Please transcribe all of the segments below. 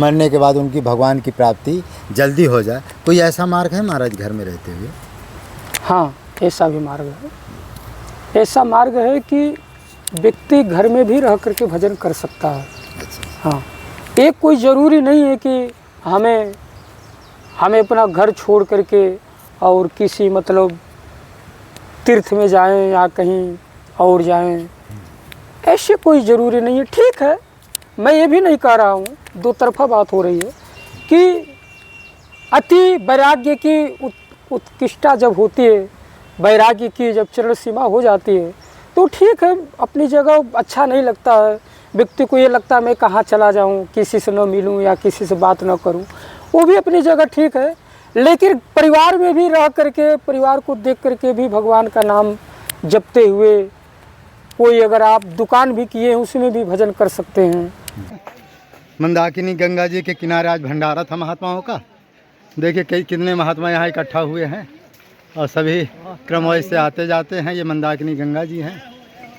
मरने के बाद उनकी भगवान की प्राप्ति जल्दी हो जाए। कोई ऐसा मार्ग है महाराज घर में रहते हुए? हाँ, ऐसा भी मार्ग है। ऐसा मार्ग है कि व्यक्ति घर में भी रह करके भजन कर सकता है। हाँ, एक कोई ज़रूरी नहीं है कि हमें अपना घर छोड़ करके और किसी मतलब तीर्थ में जाएं या कहीं और जाएं, ऐसे कोई ज़रूरी नहीं है। ठीक है, मैं ये भी नहीं कह रहा हूँ, दो तरफा बात हो रही है कि अति वैराग्य की उत्कृष्टता जब होती है, वैराग्य की जब चरण सीमा हो जाती है तो ठीक है, अपनी जगह अच्छा नहीं लगता है। व्यक्ति को ये लगता है मैं कहाँ चला जाऊँ, किसी से न मिलूँ या किसी से बात न करूँ, वो भी अपनी जगह ठीक है। लेकिन परिवार में भी रह करके, परिवार को देख करके भी भगवान का नाम जपते हुए, कोई अगर आप दुकान भी किए हैं उसमें भी भजन कर सकते हैं। मंदाकिनी गंगा जी के किनारे आज भंडारा था महात्माओं का। देखिए कितने महात्मा यहाँ इकट्ठा हुए हैं और सभी क्रमवाइज से आते जाते हैं। ये मंदाकिनी गंगा जी हैं,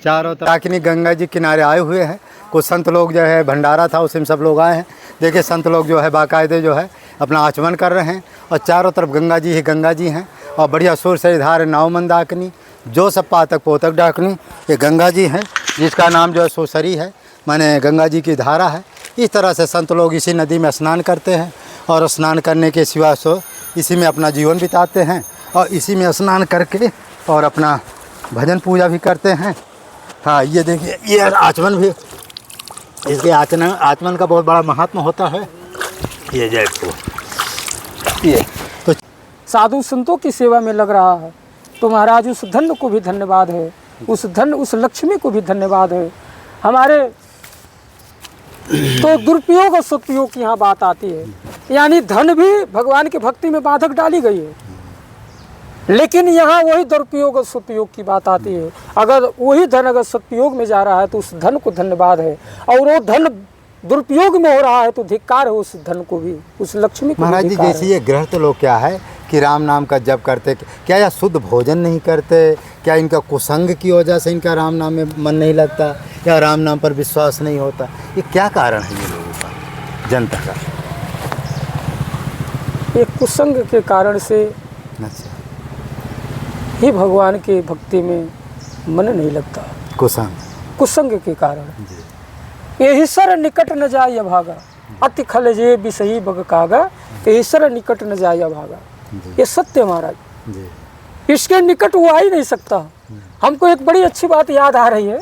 चारों तरफ मंदाकिनी गंगा जी किनारे आए हुए हैं। कुछ संत लोग जो है, भंडारा था उसमें सब लोग आए हैं। देखिए संत लोग जो है बाकायदे जो है अपना आचमन कर रहे हैं और चारों तरफ गंगा जी ही गंगा जी हैं और बढ़िया सुर से धार नाव मंदाकिनी जो सब पातक पोतक डाकनी, ये गंगा जी हैं जिसका नाम जो है सोसरी है, माने गंगा जी की धारा है। इस तरह से संत लोग इसी नदी में स्नान करते हैं और स्नान करने के सिवा सो इसी में अपना जीवन बिताते हैं और इसी में स्नान करके और अपना भजन पूजा भी करते हैं। हाँ, ये देखिए ये आचमन भी, इसके आचमन का बहुत बड़ा महात्मा होता है। ये जयपुर ये तो साधु संतों की सेवा में लग रहा है तो महाराज उस धन को भी धन्यवाद है, उस लक्ष्मी को भी धन्यवाद है। हमारे तो दुरुपयोग और सदुपयोग की यहाँ बात आती है, यानी धन भी भगवान की भक्ति में बाधक डाली गई है, लेकिन यहाँ वही दुरुपयोग और सदुपयोग की बात आती है। अगर वही धन अगर सदुपयोग में जा रहा है तो उस धन को धन्यवाद है, और वो धन दुरुपयोग में हो रहा है तो धिक्कार है उस धन को भी, उस लक्ष्मी को। महाराज जी जैसे ये गृहस्थ लोग क्या है कि राम नाम का जप करते, क्या या शुद्ध भोजन नहीं करते, क्या इनका कुसंग की वजह से इनका राम नाम में मन नहीं लगता, या राम नाम पर विश्वास नहीं होता, ये क्या कारण है ये लोगों का, जनता का? एक कुसंग के कारण से अच्छा, ही भगवान की भक्ति में मन नहीं लगता। कुसंग के कारण यही सर निकट न जाय भागा, अति खल जे बिसही बग कागा, यही सर निकट न जाय भागा। ये सत्य महाराज, इसके निकट वो आ ही नहीं सकता। हमको एक बड़ी अच्छी बात याद आ रही है।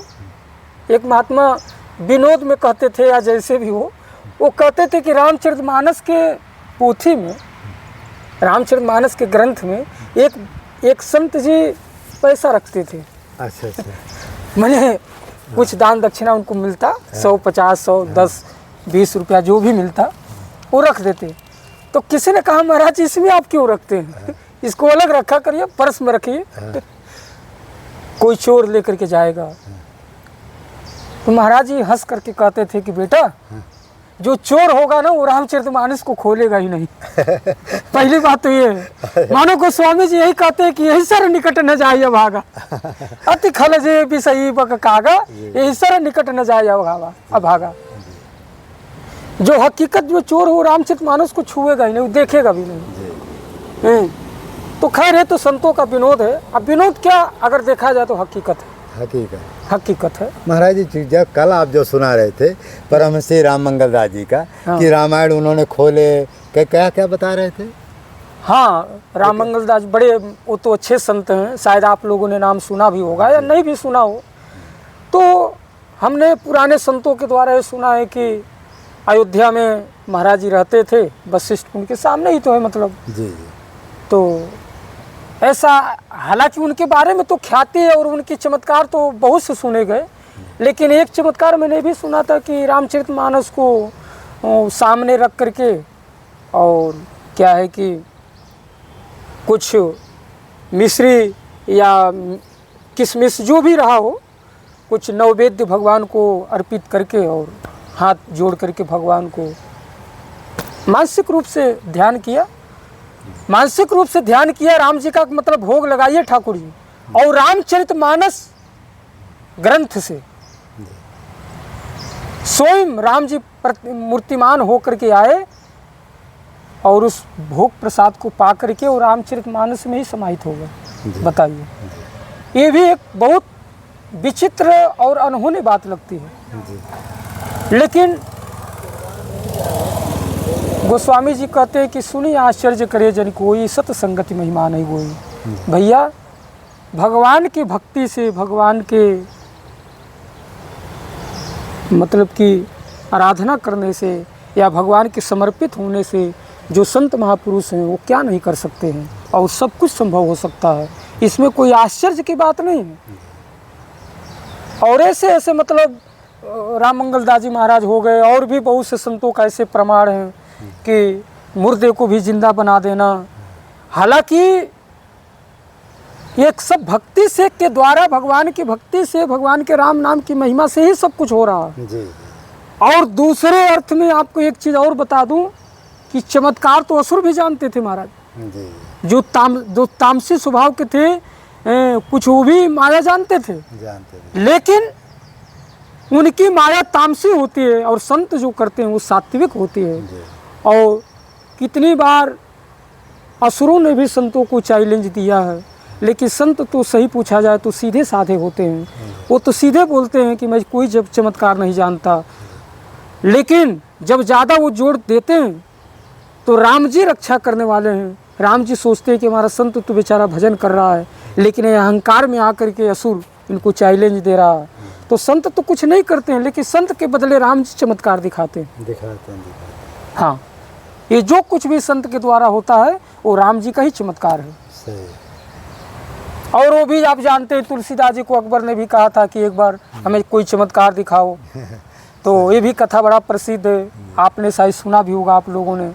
एक महात्मा विनोद में कहते थे या जैसे भी हो, वो कहते थे कि रामचरितमानस के पोथी में, रामचरितमानस के ग्रंथ में एक संत जी पैसा रखते थे। अच्छा अच्छा, मैंने कुछ दान दक्षिणा उनको मिलता, 100, 50, 100, 10, 20 रुपया जो भी मिलता वो रख देते। तो किसी ने कहा महाराज इसमें आप क्यों रखते हैं, इसको अलग रखा करिए, पर्स में रखिए, कोई चोर लेकर के जाएगा। तो महाराज जी हंस करके कहते थे कि बेटा जो चोर होगा ना वो रामचरितमानस को खोलेगा ही नहीं। पहली बात तो ये है। मानो गोस्वामी जी यही कहते हैं कि यही सर निकट न जाइए भागा, अति खल जे बिसही बग कागा, यही सर निकट न जाइए भागा। जो हकीकत जो चोर हो रामचरितमानस को छुएगा ही नहीं, वो देखेगा भी नहीं। तो खैर है तो संतों का विनोद है। अब विनोद क्या अगर देखा जाए तो हकीकत है महाराज जी। जब कल आप जो सुना रहे थे परमहंस राम मंगल दास जी का, हाँ। कि रामायण उन्होंने खोले, क्या क्या बता रहे थे? हाँ, राम मंगल दास बड़े, वो तो अच्छे संत हैं, शायद आप लोगों ने नाम सुना भी होगा या नहीं भी सुना हो। तो हमने पुराने संतों के द्वारा ये सुना है कि अयोध्या में महाराज जी रहते थे, वशिष्ठ उनके सामने ही तो है मतलब। जी। तो ऐसा, हालांकि उनके बारे में तो ख्याति है और उनके चमत्कार तो बहुत से सुने गए, लेकिन एक चमत्कार मैंने भी सुना था कि रामचरितमानस को सामने रख करके, और क्या है कि कुछ मिश्री या किशमिश जो भी रहा हो, कुछ नैवेद्य भगवान को अर्पित करके और हाथ जोड़ करके भगवान को मानसिक रूप से ध्यान किया। राम जी का मतलब भोग लगाइए ठाकुर जी, और रामचरितमानस ग्रंथ से स्वयं राम जी मूर्तिमान होकर के आए और उस भोग प्रसाद को पा करके और रामचरितमानस में ही समाहित हो गए। बताइए, ये भी एक बहुत विचित्र और अनहोनी बात लगती है। लेकिन गोस्वामी जी कहते हैं कि सुनी आश्चर्य करे जन कोई, सत संगति महिमा नहीं कोई। भैया, भगवान की भक्ति से, भगवान के मतलब कि आराधना करने से या भगवान के समर्पित होने से जो संत महापुरुष हैं वो क्या नहीं कर सकते हैं, और सब कुछ संभव हो सकता है। इसमें कोई आश्चर्य की बात नहीं है। और ऐसे ऐसे मतलब राम मंगल दास जी महाराज हो गए, और भी बहुत से संतों का ऐसे प्रमाण हैं कि मुर्दे को भी जिंदा बना देना। हालांकि ये सब भक्ति से के द्वारा, भगवान की भक्ति से, भगवान के राम नाम की महिमा से ही सब कुछ हो रहा है जी। और दूसरे अर्थ में आपको एक चीज़ और बता दूं कि चमत्कार तो असुर भी जानते थे महाराज जी। जो तामसी स्वभाव के थे, कुछ वो भी माया जानते थे। लेकिन उनकी माया तामसी होती है और संत जो करते हैं वो सात्विक होती है। और कितनी बार असुरों ने भी संतों को चैलेंज दिया है, लेकिन संत तो सही पूछा जाए तो सीधे साधे होते हैं। वो तो सीधे बोलते हैं कि मैं कोई जब चमत्कार नहीं जानता। लेकिन जब ज़्यादा वो जोर देते हैं तो राम जी रक्षा करने वाले हैं। राम जी सोचते हैं कि हमारा संत तो बेचारा भजन कर रहा है, लेकिन ये अहंकार में आकर के असुर इनको चैलेंज दे रहा है। तो संत तो कुछ नहीं करते हैं, लेकिन संत के बदले राम जी चमत्कार दिखाते हैं। हाँ, ये जो कुछ भी संत के द्वारा होता है वो राम जी का ही चमत्कार है। सही। और वो भी आप जानते हैं, तुलसीदास जी को अकबर ने भी कहा था कि एक बार हमें कोई चमत्कार दिखाओ। तो ये भी कथा बड़ा प्रसिद्ध है, आपने शायद सुना भी होगा आप लोगों ने।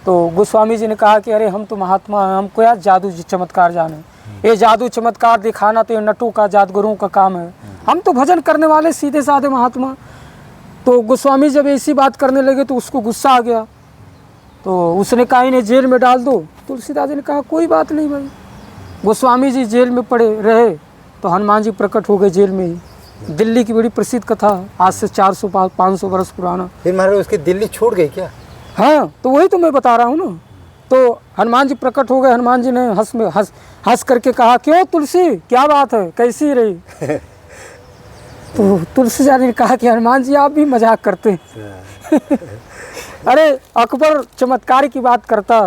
तो गोस्वामी जी ने कहा कि अरे हम तो महात्मा हैं, हमको यार जादू चमत्कार जाने, ये जादू चमत्कार दिखाना तो ये नटों का, जादूगरों का काम है। हम तो भजन करने वाले सीधे साधे महात्मा। तो गोस्वामी जब ऐसी बात करने लगे तो उसको गुस्सा आ गया। तो उसने कहा इन्हें जेल में डाल दो। तुलसीदास जी ने कहा कोई बात नहीं भाई। गोस्वामी जी जेल में पड़े रहे तो हनुमान जी प्रकट हो गए जेल में ही। दिल्ली की बड़ी प्रसिद्ध कथा, आज से 400-500 वर्ष पुराना। फिर महाराज उसकी दिल्ली छूट गई क्या? हाँ, तो वही तो मैं बता रहा हूँ ना। तो हनुमान जी प्रकट हो गए। हनुमान जी ने हंस करके कहा क्यों तुलसी, क्या बात है, कैसी रही? तो तुलसी जी ने कहा कि हनुमान जी आप भी मजाक करते हैं। अरे अकबर चमत्कार की बात करता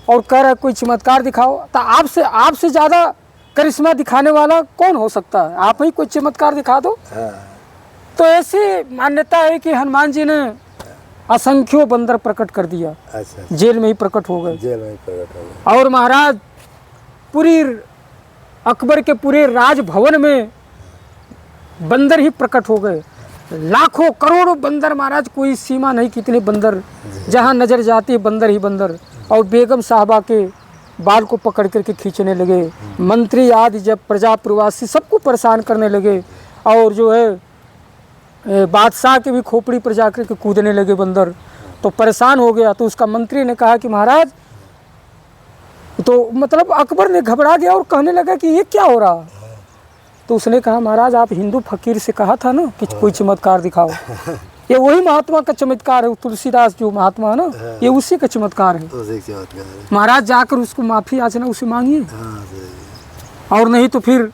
और कह रहा कोई चमत्कार दिखाओ, तो आपसे ज़्यादा करिश्मा दिखाने वाला कौन हो सकता है? आप ही कोई चमत्कार दिखा दो। तो ऐसी मान्यता है कि हनुमान जी ने असंख्यों बंदर प्रकट कर दिया। अच्छा। जेल में ही प्रकट हो गए। जेल में ही प्रकट हो गए। और महाराज पूरी अकबर के पूरे राजभवन में बंदर ही प्रकट हो गए। लाखों करोड़ों बंदर महाराज, कोई सीमा नहीं कितने बंदर, जहाँ नजर जाती है बंदर ही बंदर। और बेगम साहबा के बाल को पकड़ करके खींचने लगे। मंत्री आदि जब प्रजा प्रवासी सबको परेशान करने लगे। और जो है बादशाह के भी खोपड़ी पर जाकर के कूदने लगे बंदर। तो परेशान हो गया। तो उसका मंत्री ने कहा कि महाराज, तो मतलब अकबर ने घबरा गया और कहने लगा कि ये क्या हो रहा। तो उसने कहा महाराज आप हिंदू फकीर से कहा था ना कि कोई चमत्कार दिखाओ। ये वही महात्मा का चमत्कार है। तुलसीदास जो महात्मा है ना, ये उसी का चमत्कार है। महाराज जाकर उसको माफ़ी याचना उसे मांगिए, और नहीं तो फिर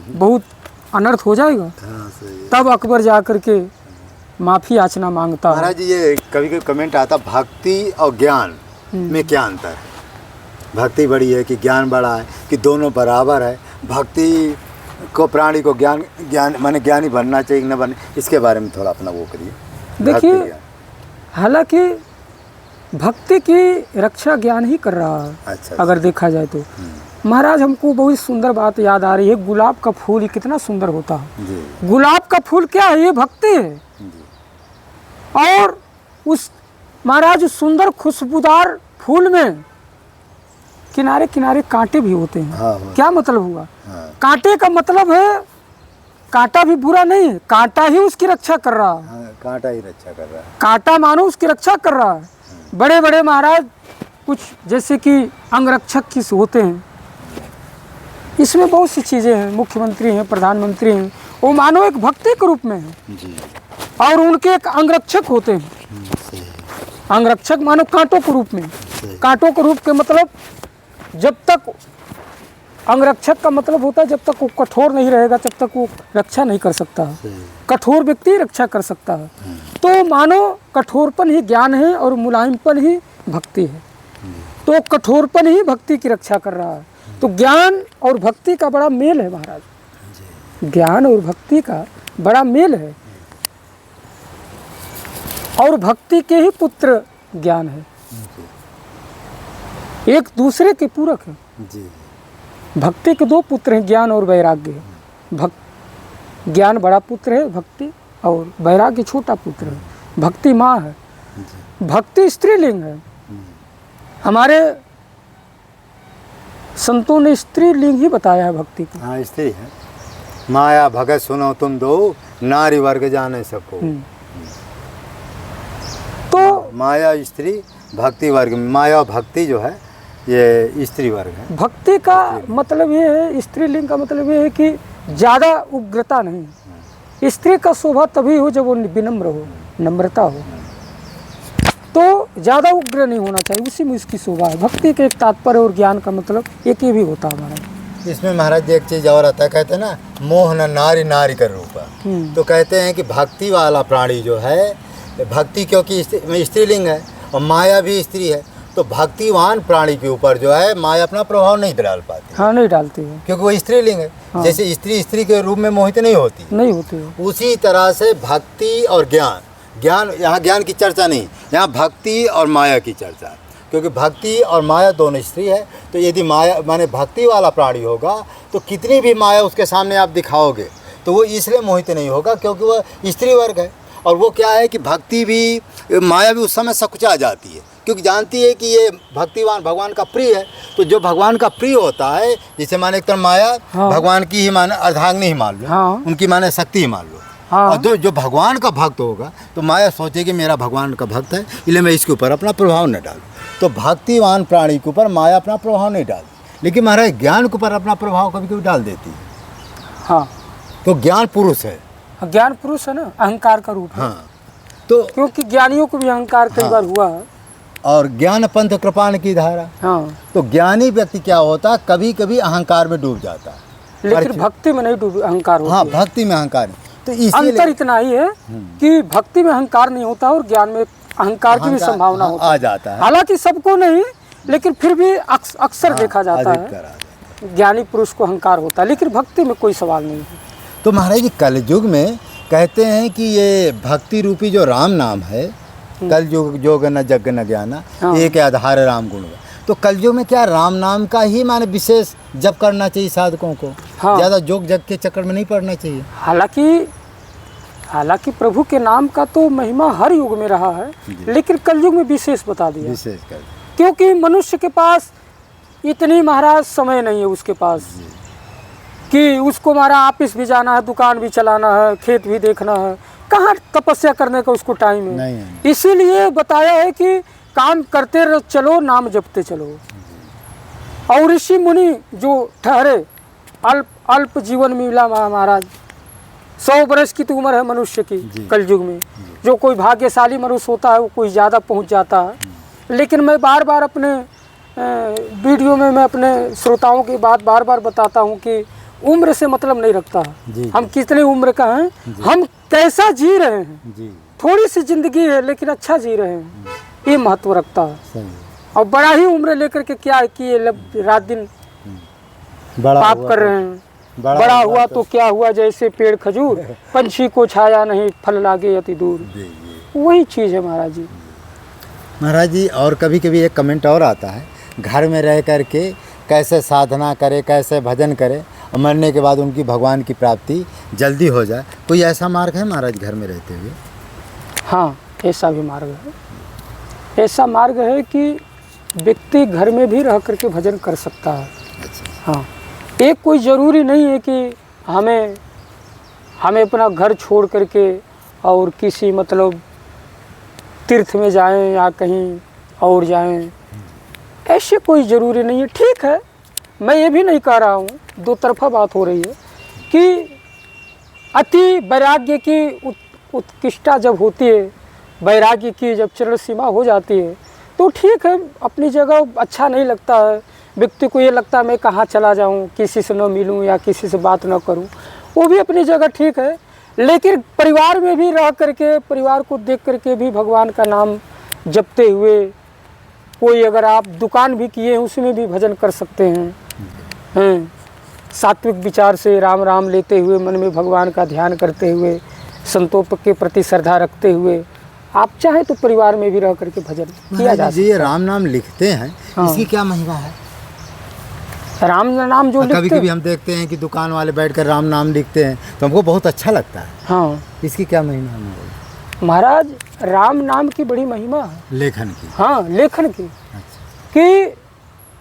बहुत अनर्थ हो जाएगा। तब अकबर जाकर के माफ़ी याचना मांगता है। महाराज ये कभी कभी कमेंट आता, भक्ति और ज्ञान में क्या अंतर है? भक्ति बड़ी है कि ज्ञान बड़ा है, कि दोनों बराबर है? भक्ति को प्राणी को ज्ञान माने ज्ञानी बनना चाहिए न बने, इसके बारे में थोड़ा अपना वो करिए। देखिए, हालांकि भक्ति की रक्षा ज्ञान ही कर रहा है। अच्छा। अगर देखा जाए तो महाराज हमको बहुत सुंदर बात याद आ रही है। गुलाब का फूल कितना सुंदर होता है। गुलाब का फूल क्या है? ये भक्ति है। और उस महाराज सुंदर खुशबूदार फूल में किनारे किनारे कांटे भी होते हैं। हाँ। क्या मतलब हुआ? हाँ। कांटे का मतलब है कांटा भी बुरा नहीं है, कांटा ही उसकी रक्षा कर रहा है। हाँ, कांटा ही रक्षा कर रहा है। कांटा मानो उसकी रक्षा कर रहा है। बड़े बड़े महाराज कुछ जैसे कि अंगरक्षक की होते हैं, इसमें बहुत सी चीज़ें हैं। मुख्यमंत्री हैं, प्रधानमंत्री हैं, वो मानो एक भक्ति के रूप में है जी। और उनके एक अंगरक्षक होते हैं। सही। अंगरक्षक मानो कांटों के रूप में, कांटों के रूप के मतलब जब तक अंगरक्षक का मतलब होता है जब तक वो कठोर नहीं रहेगा तब तक वो रक्षा नहीं कर सकता। कठोर व्यक्ति रक्षा कर सकता है। तो मानो कठोरपन ही ज्ञान है और मुलायमपन ही भक्ति है। तो कठोरपन ही भक्ति की रक्षा कर रहा है। तो ज्ञान और भक्ति का बड़ा मेल है महाराज, ज्ञान और भक्ति का बड़ा मेल है। और भक्ति के ही पुत्र ज्ञान है, एक दूसरे के पूरक है। भक्ति के दो पुत्र हैं, ज्ञान और वैराग्य। ज्ञान बड़ा पुत्र है भक्ति, और वैराग्य छोटा पुत्र है। भक्ति माँ है, भक्ति स्त्रीलिंग है। हमारे संतों ने स्त्रीलिंग ही बताया है भक्ति को। हाँ, स्त्री है। माया भगत सुनो तुम दो, नारी वर्ग जाने सबको। तो माया स्त्री, भक्ति वर्ग में माया और भक्ति जो है ये स्त्री वर्ग है। भक्ति का मतलब ये है, स्त्रीलिंग का मतलब ये है कि ज़्यादा उग्रता नहीं। स्त्री का शोभा तभी हो जब वो विनम्र हो, नम्रता हो। तो ज़्यादा उग्र नहीं होना चाहिए, उसी में इसकी शोभा है। भक्ति के एक तात्पर्य और ज्ञान का मतलब एक ही भी होता है हमारा। इसमें महाराज जी एक चीज़ और आता है, कहते हैं ना मोह न नारी नारी कर रूपा। तो कहते हैं कि भक्ति वाला प्राणी जो है, भक्ति क्योंकि स्त्रीलिंग है और माया भी स्त्री है, तो भक्तिवान प्राणी के ऊपर जो है माया अपना प्रभाव नहीं डाल पाती। हाँ, नहीं डालती है, क्योंकि वो स्त्रीलिंग है। हाँ। जैसे स्त्री स्त्री के रूप में मोहित नहीं होती है। उसी तरह से भक्ति और ज्ञान, यहाँ ज्ञान की चर्चा नहीं, यहाँ भक्ति और माया की चर्चा है। क्योंकि भक्ति और माया दोनों स्त्री है। तो यदि माया माने भक्ति वाला प्राणी होगा तो कितनी भी माया उसके सामने आप दिखाओगे तो वो इसलिए मोहित नहीं होगा क्योंकि वह स्त्री वर्ग है। और वो क्या है कि भक्ति भी, माया भी उस समय सकुचा जाती है, क्योंकि जानती है कि ये भक्तिवान भगवान का प्रिय है। तो जो भगवान का प्रिय होता है, जिसे माने एक तरह माया हाँ। भगवान की ही माने अर्धांगिनी ही मान लो हाँ। उनकी माने शक्ति ही मान लो हाँ। और जो भगवान का भक्त होगा तो माया सोचेगी मेरा भगवान का भक्त है, इसलिए मैं इसके ऊपर अपना प्रभाव न डालूँ। तो भक्तिवान प्राणी के ऊपर माया अपना प्रभाव नहीं डालती, लेकिन महाराज ज्ञान के ऊपर अपना प्रभाव कभी कभी डाल देती है। हाँ, तो ज्ञान पुरुष है, ज्ञान पुरुष है ना, अहंकार का रूप है। हाँ। तो क्योंकि ज्ञानियों को भी अहंकार कई बार हुआ है। और ज्ञान पंथ कृपाण की धारा। हाँ। तो ज्ञानी व्यक्ति क्या होता है, कभी कभी अहंकार में डूब जाता है, लेकिन भक्ति में नहीं डूब, अहंकार होता है। हाँ, भक्ति में अहंकार नहीं। तो अंतर इतना ही है कि भक्ति में अहंकार नहीं होता और ज्ञान में अहंकार की भी संभावना होती आ जाता है। हालांकि सबको नहीं, लेकिन फिर भी अक्सर देखा जाता है ज्ञानी पुरुष को अहंकार होता है, लेकिन भक्ति में कोई सवाल नहीं है। तो महाराज जी कलयुग में कहते हैं कि ये भक्ति रूपी जो राम नाम है, कलयुग जोग न जग न ज्ञाना, एक आधार राम गुण। तो कलयुग में क्या राम नाम का ही माने विशेष जप करना चाहिए साधकों को, ज़्यादा जोग जग के चक्कर में नहीं पड़ना चाहिए। हालांकि प्रभु के नाम का तो महिमा हर युग में रहा है, लेकिन कलयुग में विशेष बता दिया, विशेष कर। क्योंकि मनुष्य के पास इतनी महाराज समय नहीं है उसके पास कि उसको हमारा ऑफिस भी जाना है, दुकान भी चलाना है, खेत भी देखना है, कहाँ तपस्या करने का उसको टाइम है। इसीलिए बताया है कि काम करते चलो, नाम जपते चलो। और ऋषि मुनि जो ठहरे, अल्प जीवन मिला महाराज, 100 वर्ष की तो उम्र है मनुष्य की कलयुग में। जो कोई भाग्यशाली मनुष्य होता है वो कोई ज़्यादा पहुंच जाता है। लेकिन मैं बार बार अपने वीडियो में मैं अपने श्रोताओं की बात बार बार बताता हूं कि उम्र से मतलब नहीं रखता। हम कितने उम्र का हैं, हम कैसा जी रहे हैं, थोड़ी सी जिंदगी है लेकिन अच्छा जी रहे हैं, ये महत्व रखता है। और बड़ा ही उम्र लेकर के क्या किए, रात दिन पाप कर रहे हैं। बड़ा हुआ तो क्या हुआ, जैसे पेड़ खजूर, पंछी को छाया नहीं, फल लागे अति दूर। वही चीज़ है महाराज जी। महाराज जी और कभी कभी एक कमेंट और आता है, घर में रह कर के कैसे साधना करे, कैसे भजन करे और मरने के बाद उनकी भगवान की प्राप्ति जल्दी हो जाए। कोई ऐसा मार्ग है महाराज घर में रहते हुए? हाँ, ऐसा भी मार्ग है। ऐसा मार्ग है कि व्यक्ति घर में भी रह करके भजन कर सकता है। हाँ, एक कोई ज़रूरी नहीं है कि हमें अपना घर छोड़ करके और किसी मतलब तीर्थ में जाएं या कहीं और जाएं, ऐसे कोई ज़रूरी नहीं है। ठीक है, मैं ये भी नहीं कह रहा हूँ, दो तरफा बात हो रही है कि अति वैराग्य की उत्कृष्टता जब होती है, वैराग्य की जब चरण सीमा हो जाती है, तो ठीक है, अपनी जगह अच्छा नहीं लगता है। व्यक्ति को ये लगता है मैं कहाँ चला जाऊँ, किसी से न मिलूँ या किसी से बात न करूँ, वो भी अपनी जगह ठीक है। लेकिन परिवार में भी रह करके, परिवार को देख करके भी भगवान का नाम जपते हुए, कोई अगर आप दुकान भी किए हैं उसमें भी भजन कर सकते हैं। सात्विक विचार से राम राम लेते हुए, मन में भगवान का ध्यान करते हुए, संतों के प्रति श्रद्धा रखते हुए आप चाहे तो परिवार में भी रह करके भजन किया जा सकता है। ये राम नाम लिखते हैं, इसकी क्या महिमा है? राम नाम जो कभी कभी हम देखते हैं कि दुकान वाले बैठकर राम नाम लिखते हैं तो हमको बहुत अच्छा लगता है। हाँ, इसकी क्या महिमा है महाराज? राम नाम की बड़ी महिमा है, लेखन की। हाँ, लेखन की। अच्छा। कि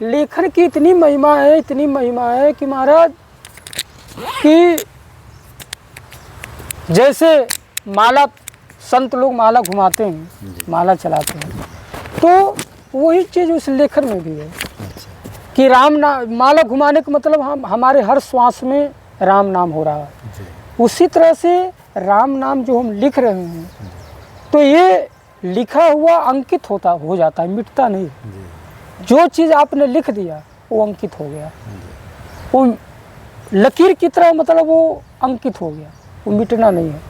लेखन की इतनी महिमा है, इतनी महिमा है कि महाराज कि जैसे माला, संत लोग माला घुमाते हैं, माला चलाते हैं, तो वही चीज़ उस लेखन में भी है। अच्छा। कि राम नाम, माला घुमाने का मतलब हम हमारे हर श्वास में राम नाम हो रहा है। उसी तरह से राम नाम जो हम लिख रहे हैं, तो ये लिखा हुआ अंकित हो जाता है, मिटता नहीं। जो चीज़ आपने लिख दिया वो अंकित हो गया, वो लकीर की तरह, मतलब वो अंकित हो गया, वो मिटना नहीं है।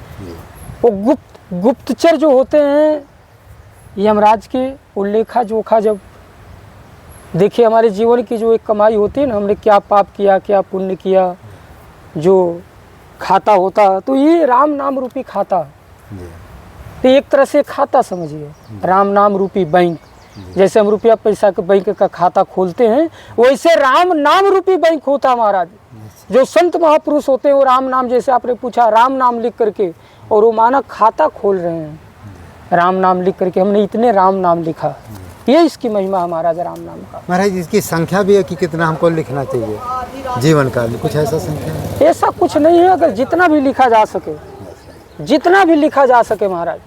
वो गुप्तचर जो होते हैं यमराज के, वो लेखा जोखा जब देखिए, हमारे जीवन की जो एक कमाई होती है ना, हमने क्या पाप किया, क्या पुण्य किया, जो खाता होता है, तो ये राम नाम रूपी खाता। तो एक तरह से खाता समझिए, राम नाम रूपी बैंक। जैसे हम रुपया पैसा के बैंक का खाता खोलते हैं, वैसे राम नाम रूपी बैंक होता है महाराज। जो संत महापुरुष होते हैं वो राम नाम, जैसे आपने पूछा, राम नाम लिख करके, और वो माना खाता खोल रहे हैं, राम नाम लिख करके हमने इतने राम नाम लिखा। ये इसकी महिमा है महाराज राम नाम का। महाराज इसकी संख्या भी है कि कितना हमको लिखना चाहिए जीवन काल में, कुछ ऐसा संख्या है? ऐसा कुछ नहीं है, अगर जितना भी लिखा जा सके, जितना भी लिखा जा सके महाराज,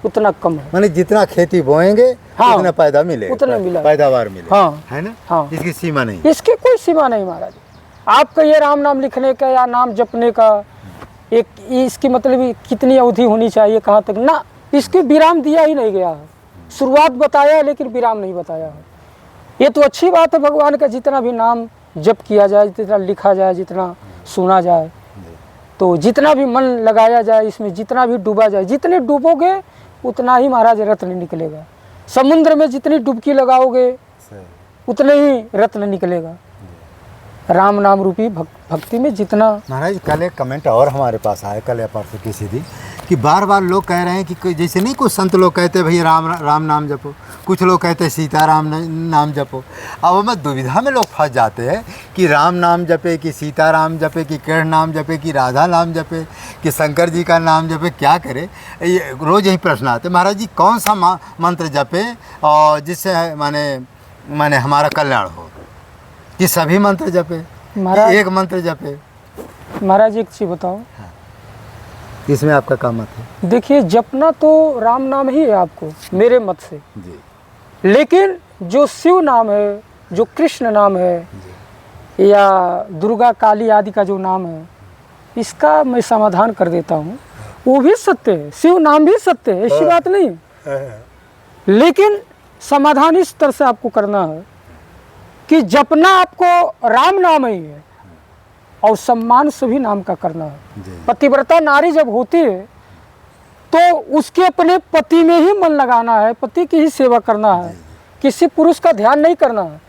उतना कम है। माने जितना खेती बोएंगे, हाँ, उतना पैदा मिलेगा, उतना मिलेगा, पैदावार मिलेगा। हाँ, है ना? हाँ, इसकी सीमा नहीं, इसकी कोई सीमा नहीं महाराज। आपका ये राम नाम लिखने का या नाम जपने का एक इसकी मतलब कितनी अवधि होनी चाहिए, कहाँ तक ना, इसके विराम दिया ही नहीं गया है। शुरुआत बताया है लेकिन विराम नहीं बताया है। ये तो अच्छी बात है भगवान का, जितना भी नाम जप किया जाए, जितना लिखा जाए, जितना सुना जाए, तो जितना भी मन लगाया जाए इसमें, जितना भी डूबा जाए, जितने डूबोगे उतना ही महाराज रत्न निकलेगा। समुद्र में जितनी डुबकी लगाओगे उतने ही रत्न निकलेगा। राम नाम रूपी भक्ति में जितना। महाराज कल एक कमेंट और हमारे पास आया, कल या परसों किसी दिन, कि बार बार लोग कह रहे हैं कि जैसे नहीं, कुछ संत लोग कहते हैं भैया राम नाम जपो, कुछ लोग कहते हैं सीताराम नाम जपो। अब मैं दुविधा में लोग फंस जाते हैं कि राम नाम जपे कि सीताराम जपे कि कृष्ण नाम जपे कि राधा नाम जपे कि शंकर जी का नाम जपे, क्या करे? ये रोज़ यही प्रश्न आते हैं। महाराज जी कौन सा मंत्र जपे और जिससे माने हमारा कल्याण हो, कि सभी मंत्र जपे, कि एक मंत्र जपे? महाराज एक चीज़ बताओ, इसमें आपका क्या मत है? देखिए, जपना तो राम नाम ही है आपको, मेरे मत से जी। लेकिन जो शिव नाम है, जो कृष्ण नाम है, या दुर्गा काली आदि का जो नाम है, इसका मैं समाधान कर देता हूँ। वो भी सत्य है, शिव नाम भी सत्य है, ऐसी बात नहीं, लेकिन समाधान इस तरह से आपको करना है कि जपना आपको राम नाम ही है और सम्मान सभी नाम का करना है। पतिव्रता नारी जब होती है तो उसके अपने पति में ही मन लगाना है, पति की ही सेवा करना है, किसी पुरुष का ध्यान नहीं करना है।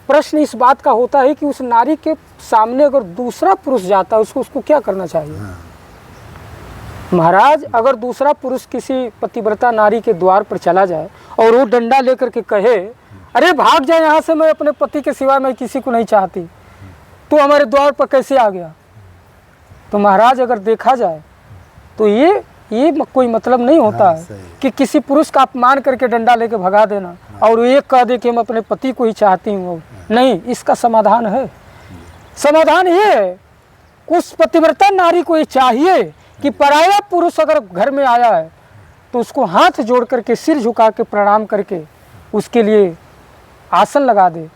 प्रश्न इस बात का होता है कि उस नारी के सामने अगर दूसरा पुरुष जाता है उसको क्या करना चाहिए? महाराज, अगर दूसरा पुरुष किसी पतिव्रता नारी के द्वार पर चला जाए और वो डंडा लेकर के कहे, अरे भाग जाए यहाँ से, मैं अपने पति के सिवा मैं किसी को नहीं चाहती, तो हमारे द्वार पर कैसे आ गया? तो महाराज अगर देखा जाए तो ये कोई मतलब नहीं होता है कि किसी पुरुष का अपमान करके डंडा लेके भगा देना और ये कह दे कि हम अपने पति को ही चाहती हूँ। नहीं, इसका समाधान है। समाधान ये है, उस पतिव्रता नारी को ये चाहिए कि पराया पुरुष अगर घर में आया है तो उसको हाथ जोड़ करके, सिर झुका के प्रणाम करके उसके लिए आसन लगा दे,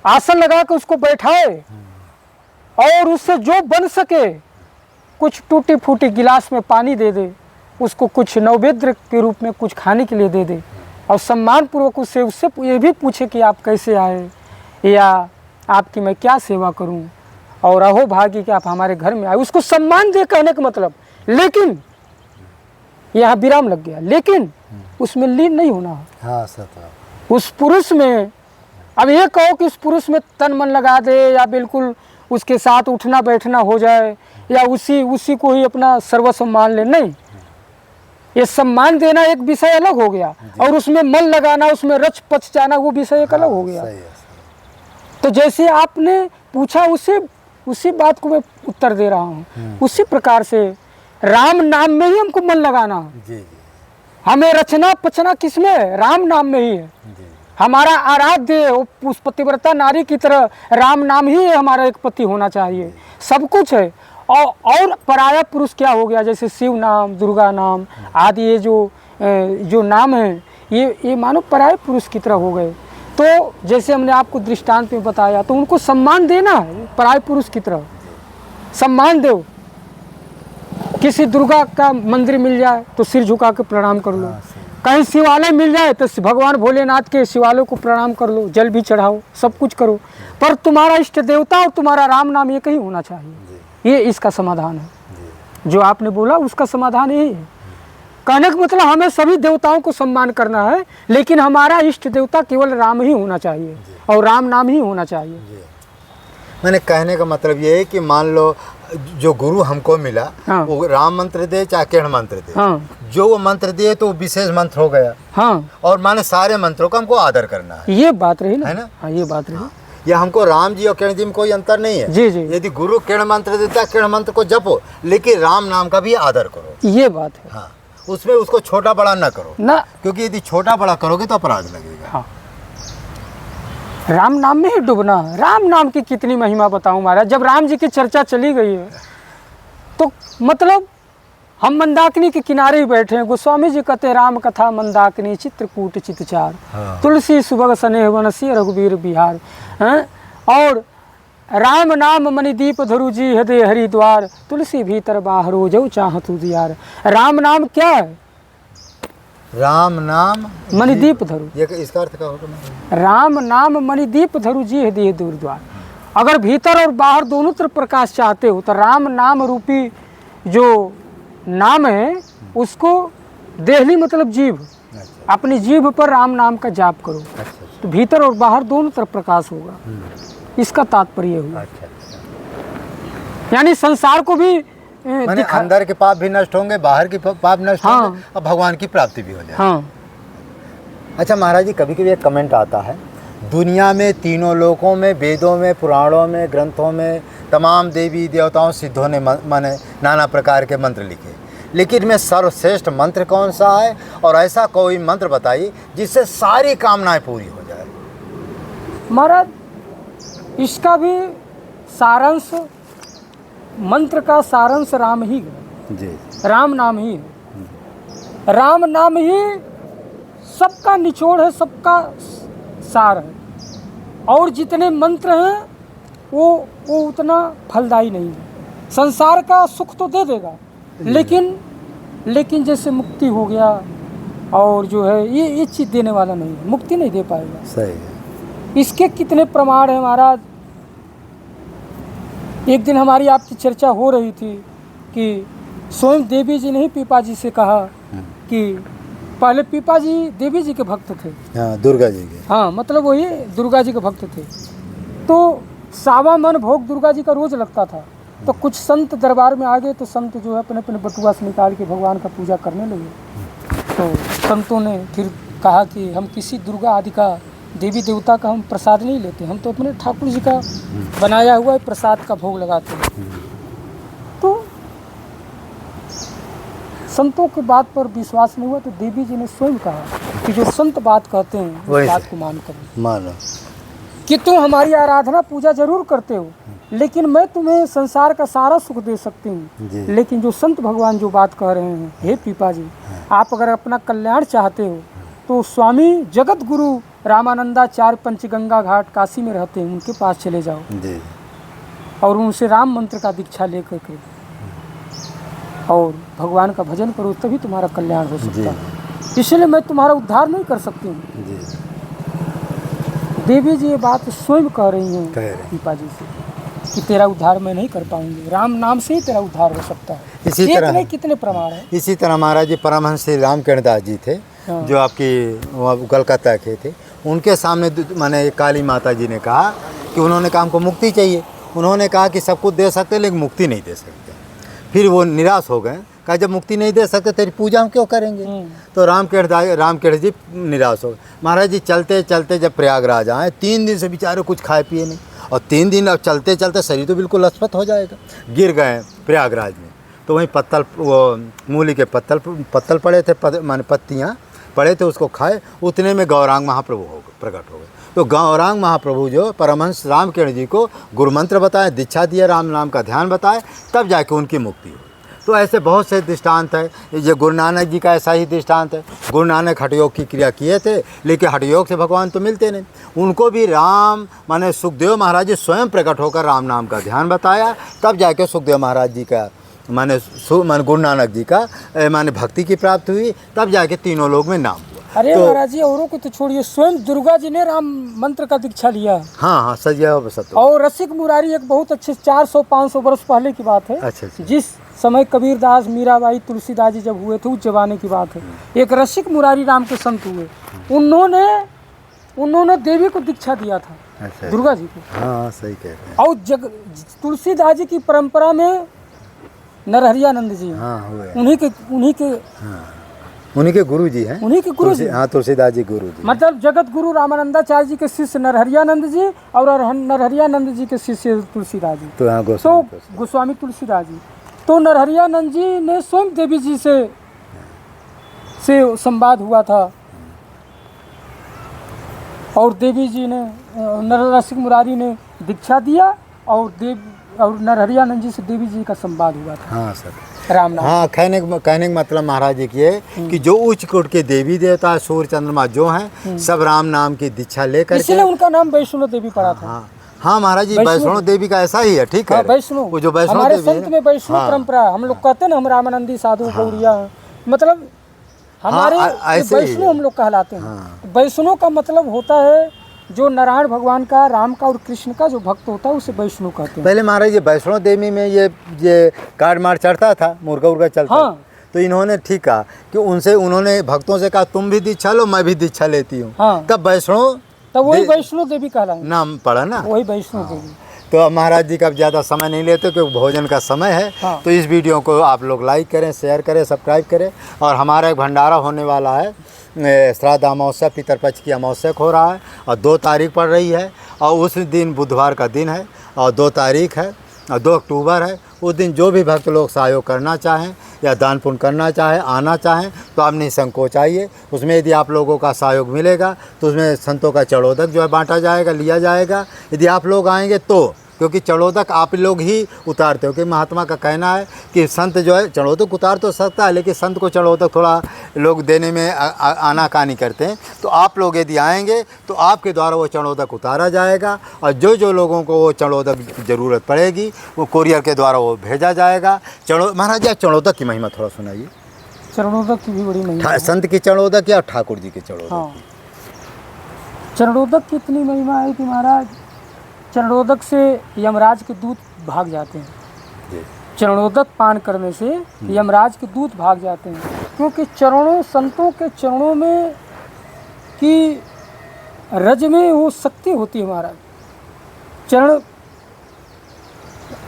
आसन लगा के उसको बैठाए और उससे जो बन सके कुछ टूटी फूटी गिलास में पानी दे दे उसको कुछ नैवेद्य के रूप में कुछ खाने के लिए दे दे और सम्मानपूर्वक उससे ये भी पूछे कि आप कैसे आए या आपकी मैं क्या सेवा करूं और अहो भाग्य कि आप हमारे घर में आए, उसको सम्मान दे कहने का मतलब। लेकिन यहाँ विराम लग गया, लेकिन उसमें लीन नहीं होना। हाँ सर, उस पुरुष में, अब ये कहो कि उस पुरुष में तन मन लगा दे या बिल्कुल उसके साथ उठना बैठना हो जाए या उसी को ही अपना सर्वस्व मान ले, नहीं। ये सम्मान देना एक विषय अलग हो गया और उसमें मन लगाना, उसमें रच पच जाना, वो विषय एक अलग हो गया। तो जैसे आपने पूछा उसी बात को मैं उत्तर दे रहा हूँ। उसी प्रकार से राम नाम में ही हमको मन लगाना है। हमें रचना पचना किसमें? राम नाम में ही है। हमारा आराध्य उस पतिव्रता नारी की तरह राम नाम ही हमारा एक पति होना चाहिए। सब कुछ है। और पराया पुरुष क्या हो गया? जैसे शिव नाम, दुर्गा नाम आदि, ये जो नाम है ये मानो पराये पुरुष की तरह हो गए। तो जैसे हमने आपको दृष्टांत में बताया, तो उनको सम्मान देना है, पराये पुरुष की तरह सम्मान दो। किसी दुर्गा का मंदिर मिल जाए तो सिर झुका के प्रणाम कर लो। कहीं शिवालय मिल जाए तो भगवान भोलेनाथ के शिवालय को प्रणाम कर लो, जल भी चढ़ाओ, सब कुछ करो, पर तुम्हारा इष्ट देवता और तुम्हारा राम नाम एक ही होना चाहिए। ये इसका समाधान है। जो आपने बोला उसका समाधान यही है। कहने का मतलब हमें सभी देवताओं को सम्मान करना है, लेकिन हमारा इष्ट देवता केवल राम ही होना चाहिए और राम नाम ही होना चाहिए। मैंने कहने का मतलब ये है कि मान लो जो गुरु हमको मिला, हाँ। वो राम मंत्र दे चाहे किरण मंत्र दे, हाँ। जो वो मंत्र दिए तो विशेष मंत्र हो गया। हाँ। और माने सारे मंत्रों का हमको आदर करना है। ये बात रही ना, है ना? हाँ, ये बात रही। या हमको राम जी और किरण जी में कोई अंतर नहीं है। जी जी। यदि गुरु किरण मंत्र देता है, किरण मंत्र को जपो, लेकिन राम नाम का भी आदर करो। ये बात है। हाँ, उसमें उसको छोटा बड़ा ना करो ना, क्योंकि यदि छोटा बड़ा करोगे तो अपराध लगेगा। हाँ। राम नाम में ही डूबना। राम नाम की कितनी महिमा बताऊं महाराज। जब राम जी की चर्चा चली गई है तो मतलब हम मंदाकिनी के किनारे ही बैठे हैं। गोस्वामी जी कहते राम कथा मंदाकिनी चित्रकूट चितचार, हाँ। तुलसी सुबह स्नेह वनसी रघुवीर बिहार। और राम नाम मणिदीप धरु जी हृदय हरिद्वार, तुलसी भीतर बाहरो जो चाहतु दियार। राम नाम क्या है? राम नाम मणिदीप धरु। ये इसका अर्थ क्या होगा? राम नाम मणिदीप धरु जी हृदय दूरद्वार। अगर भीतर और बाहर दोनों तरफ प्रकाश चाहते हो तो राम नाम रूपी जो नाम है उसको देहली मतलब जीभ, अपनी जीभ पर राम नाम का जाप करो, तो भीतर और बाहर दोनों तरफ प्रकाश होगा। इसका तात्पर्य हुआ। यानी संसार को भी माने अंदर के पाप भी नष्ट होंगे, बाहर के पाप नष्ट हाँ। होंगे और भगवान की प्राप्ति भी हो जाएगी। हाँ। अच्छा महाराज जी, कभी कभी एक कमेंट आता है, दुनिया में तीनों लोकों में, वेदों में, पुराणों में, ग्रंथों में तमाम देवी देवताओं सिद्धों ने माने नाना प्रकार के मंत्र लिखे, लेकिन में सर्वश्रेष्ठ मंत्र कौन सा है? और ऐसा कोई मंत्र बताइए जिससे सारी कामनाएं पूरी हो जाए। महाराज इसका भी सारांश, मंत्र का सारांश राम ही है जी। राम नाम ही है। राम नाम ही सबका निचोड़ है, सबका सार है। और जितने मंत्र हैं वो उतना फलदायी नहीं है। संसार का सुख तो दे देगा, लेकिन जैसे मुक्ति हो गया और जो है ये चीज़ देने वाला नहीं है, मुक्ति नहीं दे पाएगा। सही है। इसके कितने प्रमाण हैं महाराज। एक दिन हमारी आपकी चर्चा हो रही थी कि स्वयं देवी जी ने ही पीपा जी से कहा कि पहले पीपा जी देवी जी के भक्त थे। हाँ, दुर्गा जी के। हाँ, मतलब वही दुर्गा जी के भक्त थे। तो सावा मन भोग दुर्गा जी का रोज लगता था। तो कुछ संत दरबार में आ गए, तो संत जो है अपने अपने बटुआ से निकाल के भगवान का पूजा करने लगे। तो संतों ने फिर कहा कि हम किसी दुर्गा आदि का, देवी देवता का हम प्रसाद नहीं लेते, हम तो अपने ठाकुर जी का बनाया हुआ प्रसाद का भोग लगाते हैं। तो संतों की बात पर विश्वास नहीं हुआ, तो देवी जी ने स्वयं कहा कि जो संत बात कहते हैं उस बात को मानो कि तुम हमारी आराधना पूजा जरूर करते हो, लेकिन मैं तुम्हें संसार का सारा सुख दे सकती हूँ, लेकिन जो संत भगवान जो बात कह रहे हैं, हे पीपा जी, आप अगर अपना कल्याण चाहते हो तो स्वामी जगत गुरु रामानंदाचार्य पंचगंगा घाट काशी में रहते हैं, उनके पास चले जाओ और उनसे राम मंत्र का दीक्षा लेकर के और भगवान का भजन करो, तभी तुम्हारा कल्याण हो सकता है। इसलिए मैं तुम्हारा उद्धार नहीं कर सकती हूँ। देवी जी ये बात स्वयं कह रही हैं दीपा जी से कि तेरा उद्धार मैं नहीं कर पाऊंगी, राम नाम से ही तेरा उद्धार हो सकता है। इसी तरह नहीं कितने प्रमाण है। इसी तरह महाराज जी परमहंस श्री रामकृष्ण दास जी थे, जो आपकी कलकत्ता के थे। उनके सामने माने काली माता जी ने कहा कि उन्होंने कहा हमको मुक्ति चाहिए। उन्होंने कहा कि सब कुछ दे सकते लेकिन मुक्ति नहीं दे सकते। फिर वो निराश हो गए, कहा जब मुक्ति नहीं दे सकते तेरी पूजा हम क्यों करेंगे। तो रामकृष्ण जी निराश हो गए। महाराज जी चलते चलते जब प्रयागराज आए, 3 दिन से बेचारे कुछ खाए पिए नहीं, और 3 दिन अब चलते चलते शरीर तो बिल्कुल लथपथ हो जाएगा। गिर गए प्रयागराज में, तो वहीं पत्तल, वो मूली के पत्तल पड़े थे, माने पत्तियाँ पड़े थे, उसको खाए। उतने में गौरांग महाप्रभु प्रकट हो गए। तो गौरांग महाप्रभु जो परमहंस रामकृष्ण जी को गुरु मंत्र बताए, दीक्षा दिया, राम नाम का ध्यान बताए, तब जाके उनकी मुक्ति हुई। तो ऐसे बहुत से दृष्टांत है। ये गुरु नानक जी का ऐसा ही दृष्टांत है। गुरु नानक हठयोग की क्रिया किए थे, लेकिन हठयोग से भगवान तो मिलते नहीं। उनको भी राम माने सुखदेव महाराज जी स्वयं प्रकट होकर राम नाम का ध्यान बताया, तब जाके सुखदेव महाराज जी का माने गुरु नानक जी का माने भक्ति की प्राप्ति हुई, तब जाके तीनों लोग में नाम। अरे तो महाराज जी औरों को तो छोड़िए, स्वयं दुर्गा जी ने राम मंत्र का दीक्षा लिया। हाँ, सजा सत्य। और रसिक मुरारी एक बहुत अच्छे 400-500 वर्ष पहले की बात है। अच्छा। जिस समय कबीरदास, मीराबाई, तुलसीदास जी जब हुए थे, उस जमाने की बात है। एक रसिक मुरारी नाम के संत हुए, उन्होंने देवी को दीक्षा दिया था। अच्छा। दुर्गा जी को। हाँ, सही कह रहे हैं। और तुलसीदास जी की परंपरा में नरहरियानंद जी, उन्हीं के गुरु जी हैं। उन्हीं के गुरु जी। हाँ, तुलसीदास जी गुरु जी। मतलब जगत गुरु रामानंदाचार्य जी के शिष्य नरहरियानंद जी, और नरहरियानंद जी के शिष्य तुलसीदास जी। तो गोस्वामी तुलसीदास जी। तो नरहरियानंद जी ने स्वयं देवी जी से संवाद हुआ था, और देवी जी ने, रसिक मुरारी ने दीक्षा दिया, और नरहरियानंद जी से देवी जी का संवाद हुआ था। हाँ सर, राम नाम। हाँ, कहने का मतलब महाराज जी की है कि जो उच्च कोट के देवी देवता, सूर्य चंद्रमा जो हैं, सब राम नाम की दीक्षा लेकर, इसलिए उनका नाम वैष्णो देवी पड़ा था। हाँ महाराज जी, वैष्णो देवी का ऐसा ही है। ठीक है, वैष्णो, वो जो वैष्णो हमारे संत में वैष्णो परंपरा, हम लोग कहते हैं ना, हम रामानंदी साधु गौड़िया, मतलब हमारे वैष्णो हम लोग कहलाते हैं। वैष्णो का मतलब होता है जो नारायण भगवान का, राम का और कृष्ण का जो भक्त होता है, उसे वैष्णो कहते हैं। पहले महाराज ये वैष्णो देवी में ये कार्ड मार चढ़ता था, मुर्गा चलता। हाँ। तो इन्होंने ठीक कहा कि उन्होंने भक्तों से कहा तुम भी दीक्षा लो, मैं भी दीक्षा लेती हूँ। हाँ। तब वैष्णो, तब वही वैष्णो देवी कहला नाम पड़ा ना, वही वैष्णो देवी। तो महाराज जी का अब ज़्यादा समय नहीं लेते क्योंकि भोजन का समय है। हाँ। तो इस वीडियो को आप लोग लाइक करें, शेयर करें, सब्सक्राइब करें। और हमारा एक भंडारा होने वाला है, श्राद्ध अमावस्या, पितरपक्ष की अमावस्या हो रहा है, और 2 तारीख पड़ रही है, और उस दिन बुधवार का दिन है, और 2 तारीख है, और 2 अक्टूबर है। उस दिन जो भी भक्त लोग सहयोग करना चाहें या दान पुण्य करना चाहें, आना चाहें, तो आप निसंकोच आइए। उसमें यदि आप लोगों का सहयोग मिलेगा तो उसमें संतों का चढ़ोदक जो है बांटा जाएगा, लिया जाएगा। यदि आप लोग आएंगे तो, क्योंकि चढ़ोदक आप लोग ही उतारते हो, कि महात्मा का कहना है कि संत जो है चढ़ोदक उतार तो सकता है, लेकिन संत को चढ़ोदक थोड़ा लोग देने में आनाकानी करते हैं। तो आप लोग यदि आएंगे तो आपके द्वारा वो चढ़ोदक उतारा जाएगा, और जो लोगों को वो चढ़ोदक की ज़रूरत पड़ेगी वो कोरियर के द्वारा वो भेजा जाएगा। महाराज जी, चढ़ोदक की महिमा थोड़ा सुनाइए। चरणोदक की भी बड़ी महिमा, संत की चरणोदक या ठाकुर जी की चरणोदक? हाँ। चरणोदक की इतनी महिमा है कि महाराज चरणोदक से यमराज के दूत भाग जाते हैं। चरणोदक पान करने से यमराज के दूत भाग जाते हैं, क्योंकि संतों के चरणों में की रज में वो शक्ति होती है महाराज। चरण,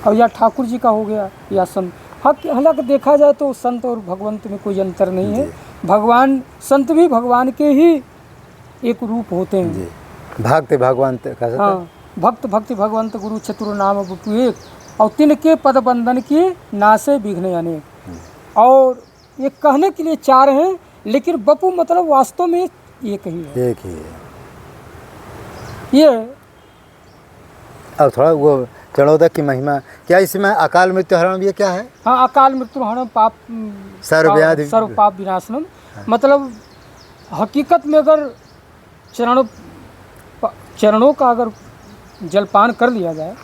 और या ठाकुर जी का हो गया या संत। हालांकि देखा जाए तो संत और भगवंत में कोई अंतर नहीं है। भगवान, संत भी भगवान के ही एक रूप होते हैं। भक्त भगवंत, हाँ, भक्त भक्ति भगवंत गुरु चतुर नाम बपु एक, और तिनके पद बंधन की नासे विघ्न अनेक। और ये कहने के लिए 4 हैं, लेकिन बपु मतलब वास्तव में एक ही है। एक ही है ये। अब थोड़ा वो चरणोदक की महिमा क्या, इसमें अकाल मृत्यु हरण भी क्या है? हाँ, अकाल मृत्यु हरण, पाप सर्व पाप विनाशनम। मतलब हकीकत में अगर चरणों का अगर जलपान कर लिया जाए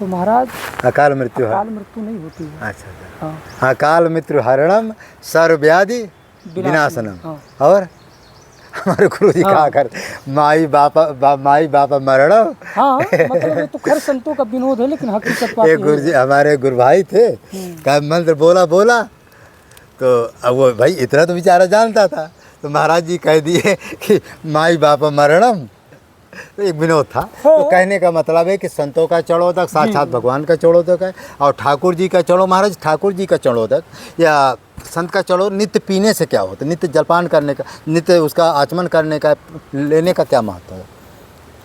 तो महाराज अकाल मृत्यु है। अकाल मृत्यु नहीं होती है। अच्छा अच्छा। हाँ अकाल मृत्यु हरणम सर्वव्याधि विनाशनम। हाँ। और हमारे गुरु जी कहा कर माई बापा मरणम। हाँ मतलब ये तो खैर संतों का विनोद है, लेकिन हकीकत बात एक गुरु जी हमारे गुरु भाई थे, का मंत्र बोला तो अब वो भाई इतना तो बेचारा जानता था, तो महाराज जी कह दिए कि माई बापा मरणम। तो एक विनोद था। तो कहने का मतलब है कि संतों का चढ़ोदक साक्षात भगवान का चढ़ोदक है, और ठाकुर जी का चढ़ो, महाराज ठाकुर जी का चढ़ोदक या संत का चढ़ो नित्य पीने से क्या होता है, नित्य जलपान करने का, नित्य उसका आचमन करने का, लेने का क्या महत्व है,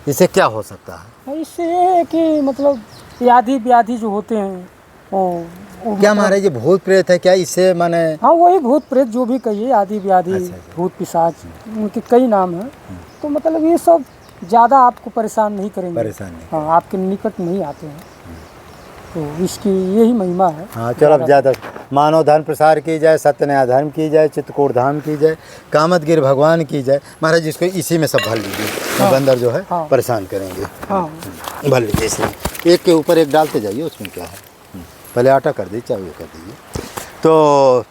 इससे क्या हो सकता है? इससे ये है कि मतलब व्याधि व्याधि जो होते हैं वो क्या महाराज ये भूत प्रेत है क्या इससे माने? हाँ वही भूत प्रेत जो भी कहिए, आदि व्याधि, अच्छा, अच्छा। भूत पिशाच, उनके कई नाम हैं। तो मतलब ये सब ज़्यादा आपको परेशान नहीं करेंगे, परेशान नहीं। हाँ आपके निकट नहीं आते हैं, तो इसकी यही महिमा है। हाँ चलो अब ज़्यादा मानव धर्म प्रसार की जाए, सत्य न्याय धर्म की जाए, चित्रकूट धाम की जाए, कामतगिर भगवान की जाए। महाराज इसको इसी में सब भर लीजिए, बंदर जो है परेशान करेंगे। हाँ भर लीजिए इसमें, एक के ऊपर एक डालते जाइए, उसमें क्या है। पहले आटा कर दीजिए, चाहे ये कर दीजिए। तो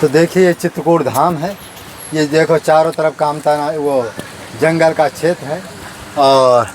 तो देखिए ये चित्रकूट धाम है, ये देखो चारों तरफ कामता वो जंगल का क्षेत्र है, और